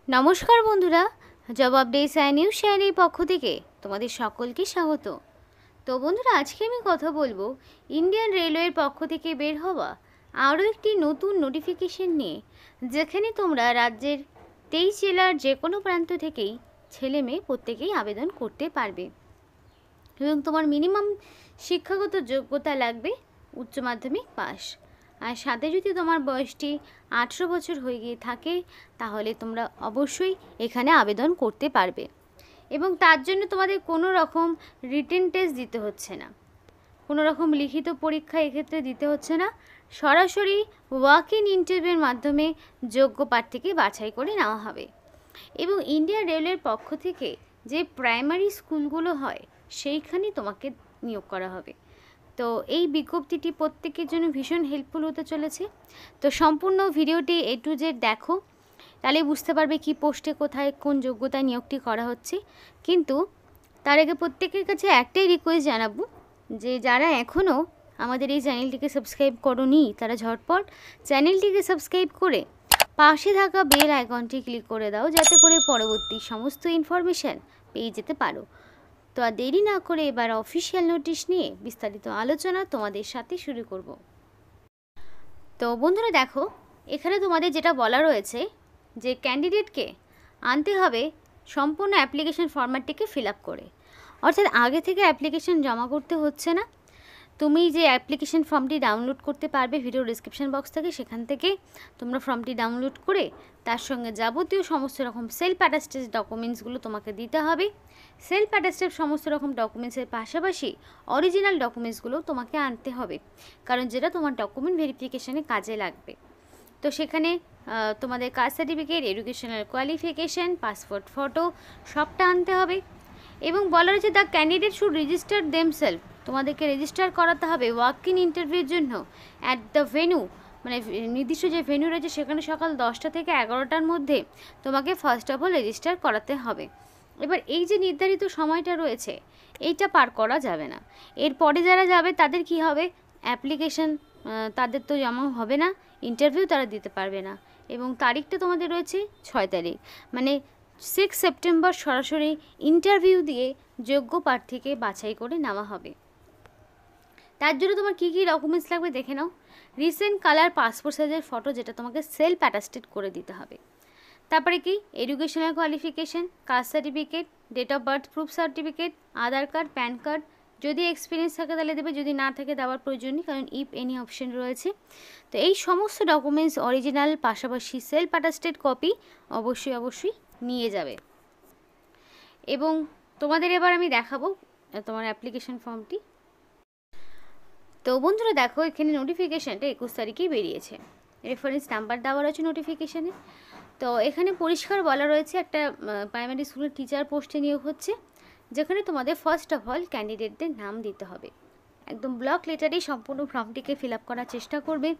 নমস্কার বন্ধুরা, job updates and news চ্যানেলের পক্ষ থেকে তোমাদের সকলকে স্বাগত। তো বন্ধুরা, আজকে আমি কথা বলবো ইন্ডিয়ান রেলওয়ের পক্ষ থেকে বের হওয়া আরও একটি নতুন নোটিফিকেশন নিয়ে, যেখানে তোমরা রাজ্যের 23 জেলার যে কোনো প্রান্ত থেকেই ছেলে মেয়ে প্রত্যেকেই আবেদন করতে পারবে এবং তোমার মিনিমাম শিক্ষাগত যোগ্যতা লাগবে উচ্চ মাধ্যমিক পাস। আর সাথে যদি তোমার বয়সটি 18 বছর হয়ে গিয়ে থাকে তাহলে তোমরা অবশ্যই এখানে আবেদন করতে পারবে এবং তার জন্য তোমাদের কোনো রকম রিটেন টেস্ট দিতে হচ্ছে না, কোনো রকম লিখিত পরীক্ষা এক্ষেত্রে দিতে হচ্ছে না। সরাসরি ওয়াক ইন ইন্টারভিউর মাধ্যমে যোগ্য প্রার্থীকে বাছাই করে নেওয়া হবে এবং ইন্ডিয়ান রেলওয়ের পক্ষ থেকে যে প্রাইমারি স্কুলগুলো হয় সেইখানেই তোমাকে নিয়োগ করা হবে। তো এই বিজ্ঞপ্তিটি প্রত্যেকের জন্য ভীষণ হেল্পফুল হতে চলেছে। তো সম্পূর্ণ ভিডিওটি A to Z দেখো, তাহলে বুঝতে পারবে কি পোস্টে কোথায় কোন যোগ্যতায় নিয়োগটি করা হচ্ছে। কিন্তু তার আগে প্রত্যেকের কাছে একটাই রিকোয়েস্ট জানাবো যে যারা এখনও আমাদের এই চ্যানেলটিকে সাবস্ক্রাইব করোনি তারা ঝটপট চ্যানেলটিকে সাবস্ক্রাইব করে পাশে থাকা বেল আইকনটি ক্লিক করে দাও, যাতে করে পরবর্তী সমস্ত ইনফরমেশান পেয়ে যেতে পারো। তো আর দেরি না করে এবার অফিসিয়াল নোটিশ নিয়ে বিস্তারিত আলোচনা তোমাদের সাথে শুরু করব। তো বন্ধুরা দেখো, এখানে তোমাদের যেটা বলা রয়েছে যে ক্যান্ডিডেটকে আনতে হবে সম্পূর্ণ অ্যাপ্লিকেশন ফরম্যাটটিকে ফিল আপ করে, অর্থাৎ আগে থেকে অ্যাপ্লিকেশন জমা করতে হচ্ছে না। তুমি যে অ্যাপ্লিকেশন ফর্মটি ডাউনলোড করতে পারবে ভিডিও ডিসক্রিপশন বক্স থেকে, সেখান থেকে তোমরা ফর্মটি ডাউনলোড করে তার সঙ্গে যাবতীয় সমস্ত রকম সেলফ অ্যাটাস্টেড ডকুমেন্টসগুলো তোমাকে দিতে হবে। সেলফ অ্যাটাস্টেড সমস্ত রকম ডকুমেন্টসের পাশাপাশি অরিজিনাল ডকুমেন্টসগুলো তোমাকে আনতে হবে, কারণ যেটা তোমার ডকুমেন্ট ভেরিফিকেশানে কাজে লাগবে। তো সেখানে তোমাদের caste certificate, educational qualification, passport photo সবটা আনতে হবে এবং বলা রয়েছে the candidate should register themselves, তোমাদেরকে রেজিস্টার করাতে হবে ওয়াক ইন ইন্টারভিউর জন্য অ্যাট দ্য ভেন্যু, মানে নির্দিষ্ট যে ভেন্যু রয়েছে সেখানে সকাল 10টা থেকে 11টার মধ্যে তোমাকে ফার্স্ট অফ অল রেজিস্টার করাতে হবে। এবার এই যে নির্ধারিত সময়টা রয়েছে এইটা পার করা যাবে না। এরপরে যারা যাবে তাদের কি হবে, অ্যাপ্লিকেশন তাদের তো জমা হবে না, ইন্টারভিউ তারা দিতে পারবে না এবং তারিখটা তোমাদের রয়েছে 6 তারিখ, মানে 6 সেপ্টেম্বর সরাসরি ইন্টারভিউ দিয়ে যোগ্য প্রার্থীকে বাছাই করে নেওয়া হবে। তার জন্য তোমার কী কী ডকুমেন্টস লাগবে দেখে নাও। রিসেন্ট কালার পাসপোর্ট সাইজের ফটো, যেটা তোমাকে সেলফ অ্যাটাস্টেড করে দিতে হবে। তারপরে কি educational qualification, caste certificate, date of birth proof certificate, Aadhaar card, PAN card, যদি এক্সপিরিয়েন্স থাকে তাহলে দেবে, যদি না থাকে দেওয়ার প্রয়োজন নেই, কারণ ইফ এনি অপশন রয়েছে। তো এই সমস্ত ডকুমেন্টস অরিজিনাল পাশাপাশি সেলফ অ্যাটাস্টেড কপি অবশ্যই নিয়ে যাবে। এবং তোমাদের এবার আমি দেখাবো তোমার অ্যাপ্লিকেশন ফর্মটি। তো বন্ধুরা দেখো, এখানে নোটিফিকেশানটা 21 তারিখেই বেরিয়েছে, রেফারেন্স নাম্বার দেওয়া রয়েছে নোটিফিকেশানে। তো এখানে পরিষ্কার বলা রয়েছে একটা প্রাইমারি স্কুলের টিচার পোস্টে নিয়োগ হচ্ছে, যেখানে তোমাদের ফার্স্ট অফ অল ক্যান্ডিডেটদের নাম দিতে হবে। একদম ব্লক লেটারেই সম্পূর্ণ ফর্মটিকে ফিল আপ করার চেষ্টা করবে।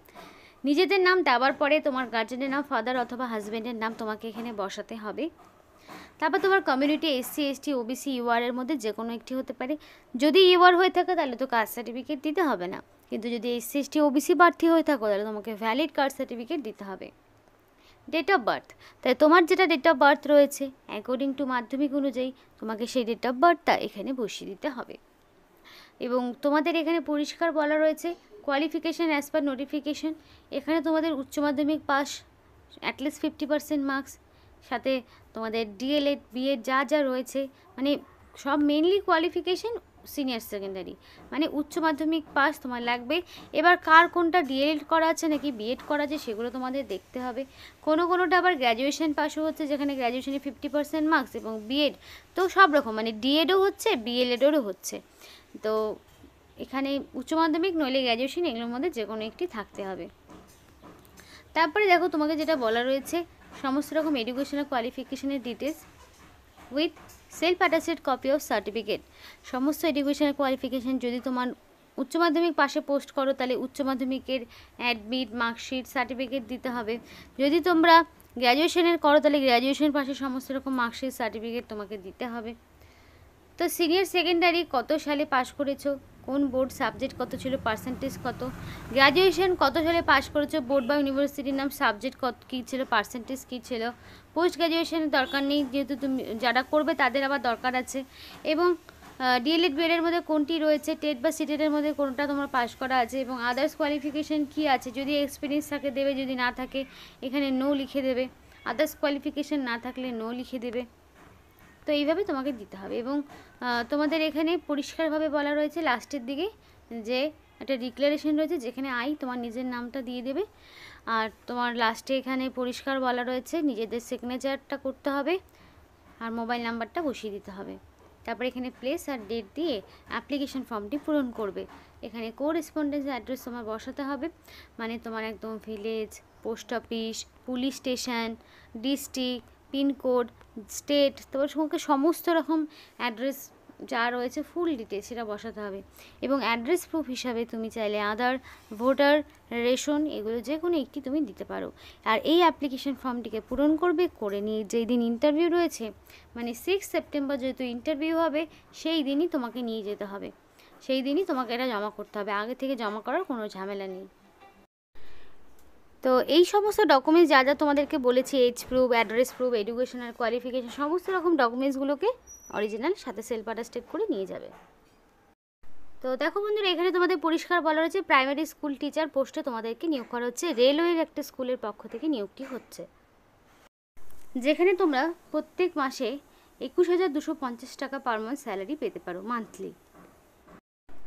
নিজেদের নাম দেওয়ার পরে তোমার গার্জেনের নাম, ফাদার অথবা হাজব্যান্ডের নাম তোমাকে এখানে বসাতে হবে। তারপর তোমার community SC ST OBC UR এর মধ্যে যে কোনো একটি হতে পারে। যদি UR হয়ে থাকে তাহলে তো কাস্ট সার্টিফিকেট দিতে হবে না, কিন্তু যদি SC ST OBC প্রার্থী হয়ে থাকো তাহলে তোমাকে ভ্যালিড কাস্ট সার্টিফিকেট দিতে হবে। ডেট অফ বার্থ, তাই তোমার যেটা ডেট অফ বার্থ রয়েছে অ্যাকর্ডিং টু মাধ্যমিক অনুযায়ী তোমাকে সেই ডেট অফ বার্থটা এখানে বসিয়ে দিতে হবে। এবং তোমাদের এখানে পরিষ্কার বলা রয়েছে কোয়ালিফিকেশান অ্যাজ পার নোটিফিকেশান, এখানে তোমাদের উচ্চ মাধ্যমিক পাস অ্যাটলিস্ট 50% মার্কস, সাথে তোমাদের DLED BEd যা রয়েছে, মানে সব মেনলি কোয়ালিফিকেশান সিনিয়র সেকেন্ডারি, মানে উচ্চ মাধ্যমিক পাস তোমার লাগবে। এবার কার কোনটা DLED করা আছে নাকি BEd করা আছে সেগুলো তোমাদের দেখতে হবে। কোনোটা আবার গ্র্যাজুয়েশন পাসও হচ্ছে, যেখানে গ্র্যাজুয়েশনে 50% মার্কস এবং BEd তো সব রকম, মানে DEdও হচ্ছে BLEdও হচ্ছে। তো এখানে উচ্চ মাধ্যমিক নইলে গ্র্যাজুয়েশন এগুলোর মধ্যে যে কোনো একটি থাকতে হবে। তারপরে দেখো তোমাকে যেটা বলা রয়েছে সমস্ত রকম এডুকেশনাল কোয়ালিফিকেশনের details with self attested copy of certificate. সমস্ত এডুকেশনাল কোয়ালিফিকেশান যদি তোমার উচ্চ মাধ্যমিক পাশে পোস্ট করো তাহলে উচ্চ মাধ্যমিকের অ্যাডমিট মার্কশিট সার্টিফিকেট দিতে হবে। যদি তোমরা গ্র্যাজুয়েশনের করো তাহলে গ্র্যাজুয়েশনের পাশে সমস্ত রকম মার্কশিট সার্টিফিকেট তোমাকে দিতে হবে। তো সিনিয়র সেকেন্ডারি কত সালে পাস করেছো কোন বোর্ড, সাবজেক্ট কত ছিল, পার্সেন্টেজ কত, গ্র্যাজুয়েশন কত সালে পাস করেছো, বোর্ড বা ইউনিভার্সিটির নাম, সাবজেক্ট কত কী ছিল, পার্সেন্টেজ কী ছিল। পোস্ট গ্র্যাজুয়েশনের দরকার নেই, যেহেতু তুমি যারা করবে তাদের আবার দরকার আছে। এবং ডিএলএড বিএডের মধ্যে কোনটি রয়েছে, টেট বা সিটেটের মধ্যে কোনটা তোমার পাস করা আছে, এবং আদার্স কোয়ালিফিকেশান কী আছে, যদি এক্সপিরিয়েন্স থাকে দেবে, যদি না থাকে এখানে নো লিখে দেবে, আদার্স কোয়ালিফিকেশান না থাকলে নো লিখে দেবে। তো এইভাবে তোমাকে দিতে হবে। এবং তোমাদের এখানে পরিষ্কারভাবে বলা রয়েছে লাস্টের দিকে যে একটা ডিক্লারেশন রয়েছে, যেখানে তোমার নিজের নামটা দিয়ে দেবে। আর তোমার লাস্টে এখানে পরিষ্কার বলা রয়েছে নিজেদের সিগনেচারটা করতে হবে আর মোবাইল নাম্বারটা বসিয়ে দিতে হবে। তারপর এখানে প্লেস আর ডেট দিয়ে অ্যাপ্লিকেশন ফর্মটি পূরণ করবে। এখানে কোরেসপন্ডেন্স অ্যাড্রেস তোমার বসাতে হবে, মানে তোমার একদম village, post office, police station, district, pincode, state, তোমার সঙ্গে সমস্ত রকম অ্যাড্রেস যা রয়েছে ফুল ডিটেলস সেটা বসাতে হবে। এবং অ্যাড্রেস প্রুফ হিসাবে তুমি চাইলে আধার, ভোটার, রেশন এগুলো যে কোনো একটি তুমি দিতে পারো। আর এই অ্যাপ্লিকেশন ফর্মটিকে পূরণ করবে, করে নিয়ে যেই দিন ইন্টারভিউ রয়েছে, মানে 6 সেপ্টেম্বর যেহেতু ইন্টারভিউ হবে, সেই দিনই তোমাকে নিয়ে যেতে হবে, সেই দিনই তোমাকে এটা জমা করতে হবে, আগে থেকে জমা করার কোনো ঝামেলা নেই। তো এই সমস্ত ডকুমেন্টস যা যা তোমাদেরকে বলেছি, age proof, address proof, education আর কোয়ালিফিকেশন, সমস্ত রকম ডকুমেন্টসগুলোকে অরিজিনাল সাথে সেলফ অ্যাটাস্টেড করে নিয়ে যাবে। তো দেখো বন্ধুরা, এখানে তোমাদের পরিষ্কার বলা রয়েছে প্রাইমারি স্কুল টিচার পোস্টে তোমাদেরকে নিয়োগ করা হচ্ছে, রেলওয়ের একটা স্কুলের পক্ষ থেকে নিয়োগটি হচ্ছে, যেখানে তোমরা প্রত্যেক মাসে 21,250 টাকা পার মান্থ স্যালারি পেতে পারো মান্থলি।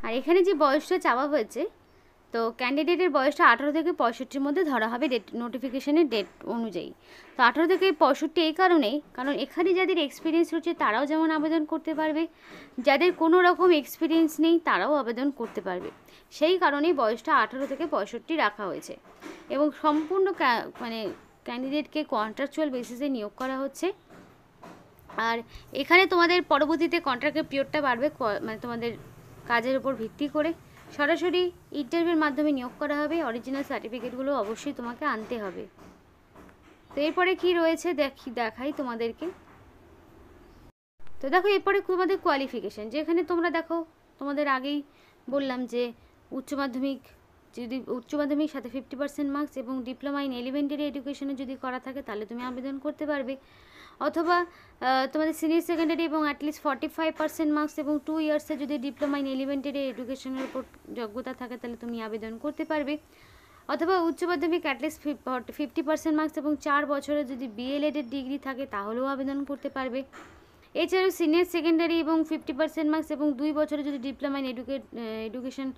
আর এখানে যে বয়সটা চাওয়া হয়েছে, তো ক্যান্ডিডেটের বয়সটা 18 থেকে 65-র মধ্যে ধরা হবে ডেট, নোটিফিকেশনের ডেট অনুযায়ী। তো 18 থেকে 65 এই কারণেই, কারণ এখানে যাদের এক্সপিরিয়েন্স রয়েছে তারাও যেমন আবেদন করতে পারবে, যাদের কোনো রকম এক্সপিরিয়েন্স নেই তারাও আবেদন করতে পারবে, সেই কারণেই বয়সটা 18 থেকে 65 রাখা হয়েছে। এবং সম্পূর্ণ মানে ক্যান্ডিডেটকে কন্ট্রাকচুয়াল বেসিসে নিয়োগ করা হচ্ছে। আর এখানে তোমাদের পরবর্তীতে কন্ট্রাক্টের পিরিয়ডটা বাড়বে, মানে তোমাদের কাজের উপর ভিত্তি করে সরাসরি ইন্টারভিউর মাধ্যমে নিয়োগ করা হবে। অরিজিনাল সার্টিফিকেটগুলো অবশ্যই তোমাকে আনতে হবে। তো এরপরে কি রয়েছে দেখাই তোমাদেরকে। তো দেখো এরপরে তোমাদের কোয়ালিফিকেশান, যেখানে তোমরা দেখো তোমাদের আগেই বললাম যে উচ্চ মাধ্যমিক, যদি উচ্চ মাধ্যমিক সাথে 50% মার্কস এবং ডিপ্লোমা ইন এলিমেন্টারি এডুকেশনে যদি করা থাকে তাহলে তুমি আবেদন করতে পারবে। অথবা তোমাদের সিনিয়র সেকেন্ডারি এবং অ্যাটলিস্ট 45% মার্কস এবং 2 ইয়ার্সে যদি ডিপ্লোমা ইন এলিমেন্টারি এডুকেশনের উপর যোগ্যতা থাকে তাহলে তুমি আবেদন করতে পারবে। অথবা উচ্চ মাধ্যমিক অ্যাটলিস্ট 50% মার্কস এবং 4 বছরে যদি বিএলএডের ডিগ্রি থাকে তাহলেও আবেদন করতে পারবে। এছাড়াও সিনিয়র সেকেন্ডারি এবং 50% মার্কস এবং 2 বছরে যদি ডিপ্লোমা ইন এডুকেশন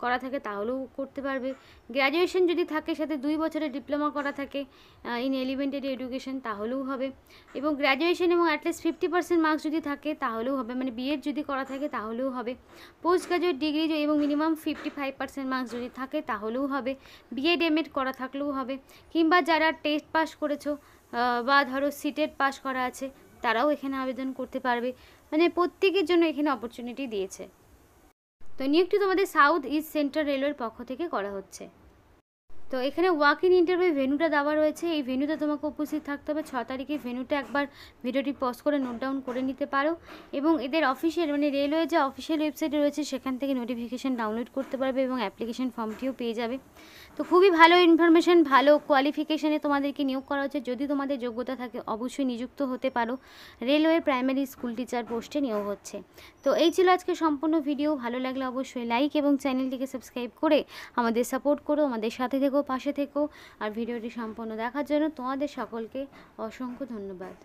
করা থাকে তাহলেও করতে পারবে। গ্র্যাজুয়েশন যদি থাকে সাথে 2 বছরের ডিপ্লোমা করা থাকে ইন এলিমেন্টারি এডুকেশন তাহলেও হবে। এবং গ্র্যাজুয়েশন এবং অ্যাটলিস্ট 50% মার্কস যদি থাকে তাহলেও হবে, মানে বিএড যদি করা থাকে তাহলেও হবে। পোস্ট গ্র্যাজুয়েট ডিগ্রি এবং মিনিমাম 55% মার্কস যদি থাকে তাহলেও হবে। বিএড এমএড করা থাকলেও হবে। কিংবা যারা টেস্ট পাস করেছো বা ধরো সিটেট পাস করা আছে তারাও এখানে আবেদন করতে পারবে, মানে প্রত্যেকের জন্য এখানে অপরচুনিটি দিয়েছে। তো নিয়োগটি তোমাদের সাউথ ইস্ট সেন্ট্রাল রেলওয়ের পক্ষ থেকে করা হচ্ছে। তো এখানে ওয়াক ইন ইন্টারভিউ ভেন্যুটা দেওয়া রয়েছে, এই ভেন্যুতে তোমাকে উপস্থিত থাকতে হবে 6 তারিখে। ভেন্যুটা একবার ভিডিওটি পজ করে নোট ডাউন করে নিতে পারো, এবং এদের অফিসিয়াল মানে রেলওয়ে যে অফিসিয়াল ওয়েবসাইট রয়েছে সেখান থেকে নোটিফিকেশান ডাউনলোড করতে পারবে এবং অ্যাপ্লিকেশন ফর্মটিও পেয়ে যাবে। তো খুবই ভালো ইনফরমেশান, ভালো কোয়ালিফিকেশানে তোমাদেরকে নিয়োগ করা হচ্ছে। যদি তোমাদের যোগ্যতা থাকে অবশ্যই নিযুক্ত হতে পারো, রেলওয়ে প্রাইমারি স্কুল টিচার পোস্টে নিয়োগ হচ্ছে। তো এই ছিল আজকে সম্পূর্ণ ভিডিও। ভালো লাগলে অবশ্যই লাইক এবং চ্যানেলটিকে সাবস্ক্রাইব করে আমাদের সাপোর্ট করো, আমাদের সাথে থেকো, পাশে থেকো। আর ভিডিওটি সম্পূর্ণ দেখার জন্য তোমাদের সকলকে অসংখ্য ধন্যবাদ।